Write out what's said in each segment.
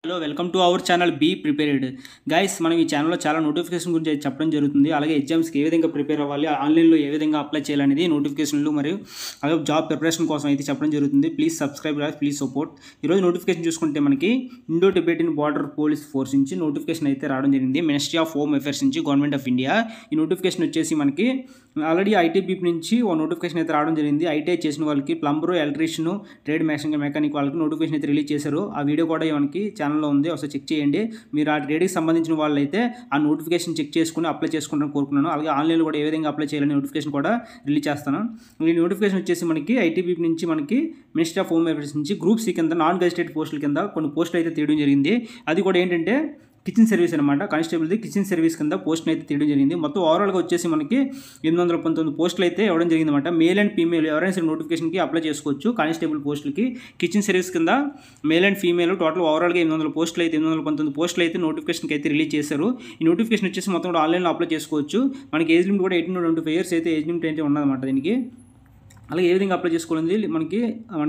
Hello welcome to our channel be prepared guys. మనం ఈ ఛానల్లో చాలా నోటిఫికేషన్ గురించి చెప్పడం జరుగుతుంది. అలాగే ఎగ్జామ్స్కి ఏ విధంగా ప్రిపేర్ అవ్వాలి, ఆన్లైన్లో ఏ విధంగా అప్లై చేయాలనేది నోటిఫికేషన్లు మరియు అలాగే జాబ్ ప్రిపరేషన్ కోసం అయితే చెప్పడం జరుగుతుంది. Please subscribe guys, please support. ఈరోజు నోటిఫికేషన్ చూసుకుంటే మనకి Indo Tibetan border police force నుంచి నోటిఫికేషన్ అయితే రావడం జరిగింది. మినిస్ట్రీ ఆఫ్ హోమ్ అఫేర్స్ నుంచి, గవర్నమెంట్ ఆఫ్ ఇండియా. ఈ నోటిఫికేషన్ వచ్చేసి మనకి ఆల్రెడీ ఐటీబీపీ నుంచి ఓ నోటిఫికేషన్ అయితే రావడం జరిగింది. ఐటీఐ చేసిన వాళ్ళకి ప్లంబరు, ఎలక్ట్రీషియన్, ట్రేడ్ మెకానిక్ వాళ్ళకి నోటిఫికేషన్ అయితే రిలీజ్ చేశారు. ఆ వీడియో కూడా మనకి ఛానల్లో ఉంది, ఒకసారి చెక్ చేయండి. మీరు ఆ ట్రేడ్కి సంబంధించిన వాళ్ళైతే ఆ నోటిఫికేషన్ చెక్ చేసుకుని అప్లై చేసుకుంటారని కోరుకున్నాను. అలాగే ఆన్లైన్లో కూడా ఏ విధంగా అప్లై చేయాలని నోటిఫికేషన్ కూడా రిలీజ్ చేస్తాను. ఈ నోటిఫికేషన్ వచ్చేసి మనకి ఐటీబీపీ నుంచి, మనకి మినిస్ట్రీ ఆఫ్ హోమ్ అఫేర్స్ నుంచి గ్రూప్ సి కింద నాన్ గెజిటెడ్ పోస్టుల కింద కొన్ని పోస్టులు అయితే తీయడం జరిగింది. అది కూడా ఏంటంటే కిచెన్ సర్వీస్ అనమాట. కానిస్టేబుల్ది కిచెన్ సర్వీస్ కింద పోస్టులు అయితే తీయడం జరిగింది. మొత్తం ఓవరాల్గా వచ్చేసి మనకి 819 పోస్టులు అయితే ఇవ్వడం జరిగింది అనమాట. మేల్ అండ్ ఫీమేల్ ఎవరైనా సరే నోటిఫికేషన్కి అప్లై చేసుకోవచ్చు. కానిస్టేబుల్ పోస్టులకి కిచెన్ సర్వీస్ కింద మేల్ అండ్ ఫీమేల్ టోటల్ ఓవరాల్గా 800 పోస్టులు అయితే 819 పోస్టులు అయితే నోటిఫికేషన్కి అయితే రిలీజ్ చేశారు. ఈ నోటిఫికేషన్ వచ్చేసి మొత్తం కూడా ఆన్లైన్లో అప్లై చేసుకోవచ్చు. మనకి ఏజ్ లిమిట్ కూడా 18 to 25 years అయితే ఏజ్ లిమిట్ అయితే ఉన్నదన్నమాట దీనికి. అలాగే ఏ విధంగా అప్లై చేసుకోవాలని మనకి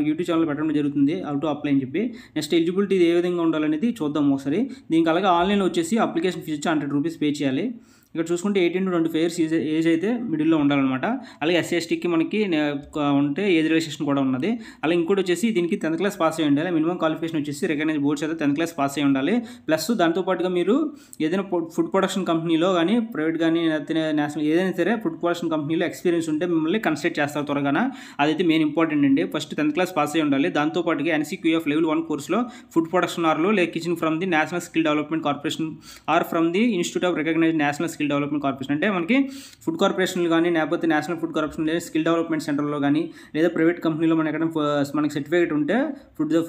యూట్యూబ్ ఛానల్ పెట్టడం జరుగుతుంది, హౌ టు అప్లై అని చెప్పి. నెక్స్ట్ ఎలిజిబిలిటీ ఏ విధంగా ఉండాలనేది చూద్దాం ఒకసారి. దీనికి అలాగే ఆన్లైన్లో వచ్చేసి అప్లికేషన్ ఫీజు ₹100 పే చేయాలి. ఇక్కడ చూసుకుంటే 18 to 25 years ఏజ్ అయితే మిడిల్లో ఉండాలన్నమాట. అలాగే SC/STకి మనకి ఉంటే ఏజ్ రిలాక్సేషన్ కూడా ఉన్నది. అలాగే ఇంకోటి వచ్చేసి దీనికి 10th క్లాస్ పాస్ అయ్యి ఉండాలి. మినిమం క్వాలిఫికేషన్ వచ్చేసి రికగ్నైజ్ బోర్డ్స్ అయితే 10th క్లాస్ పాస్ అయ్యి ఉండాలి. ప్లస్ దాంతోపాటుగా మీరు ఏదైనా ఫుడ్ ప్రొడక్షన్ కంపెనీలో కానీ, ప్రైవేట్ కానీ, నేషనల్ ఏదైనా సరే ఫుడ్ ప్రొడక్షన్ కంపెనీలో ఎక్స్పీరియన్స్ ఉంటే మిమ్మల్ని కన్సిడర్ చేస్తారు త్వరగా. అదైతే మెయిన్ ఇంపార్టెంట్ అండి. ఫస్ట్ 10th క్లాస్ పాస్ అయ్యి ఉండాలి. దాంతోపాటుగా NCQF లెవెల్ 1 కోర్సులో ఫుడ్ ప్రొడక్షన్ ఆర్లో kitchen from the national skill development corporation or from the institute of recognised national skill development corporation. అంటే మనకి ఫుడ్ కార్పొరేషన్లు కానీ, లేకపోతే నేషనల్ ఫుడ్ కార్పొరేషన్ లేదా స్కిల్ డెవలప్మెంట్ సెంటర్లో కానీ, లేదా ప్రైవేట్ కంపెనీలో మనకి సర్టిఫికేట్ ఉంటే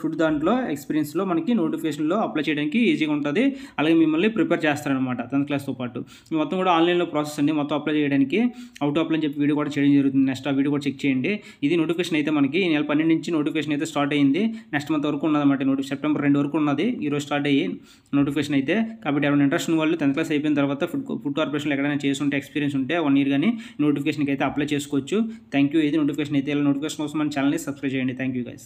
ఫుడ్ దాంట్లో ఎక్స్పీరియన్స్లో మనకి నోటిఫికేషన్లో అప్లై చేయడానికి ఈజీగా ఉంటుంది. అలాగే మిమ్మల్ని ప్రిపేర్ చేస్తారనమాట 10th క్లాస్తో పాటు. మొత్తం కూడా ఆన్లైన్లో ప్రాసెస్ అండి. మొత్తం అప్లై చేయడానికి హౌ టు అప్లై అని చెప్పి వీడియో కూడా చేయడం జరుగుతుంది. నెక్స్ట్ ఆ వీడియో కూడా చెక్ చేయండి. ఇది నోటిఫికేషన్ అయితే మనకి ఈ నెల 12 నుంచి నోటిఫికేషన్ అయితే స్టార్ట్ అయ్యింది. నెక్స్ట్ మంత్ వరకు ఉన్నదన్నమాట. సెప్టెంబర్ 2 వరకు ఉన్నది. ఈరోజు స్టార్ట్ అయ్యి నోటిఫికేషన్ అయితే. కాబట్టి ఎవరైనా ఇంట్రెస్ట్ ఉన్న వాళ్ళు 10th క్లాస్ అయిపోయిన తర్వాత ఫుడ్ కార్పొరేషన్లో ఎక్కడైనా చేస్తుంటే ఎక్స్పీరియన్స్ ఉంటే 1 year కానీ నోటిఫికేషన్కి అయితే అప్లై చేసుకోవచ్చు. Thank you. ఇది నోటిఫికేషన్ అయితే. ఇలా నోటిఫికేషన్ కోసం మన ఛానల్ని సబ్స్క్రైబ్ చేయండి. Thank you guys.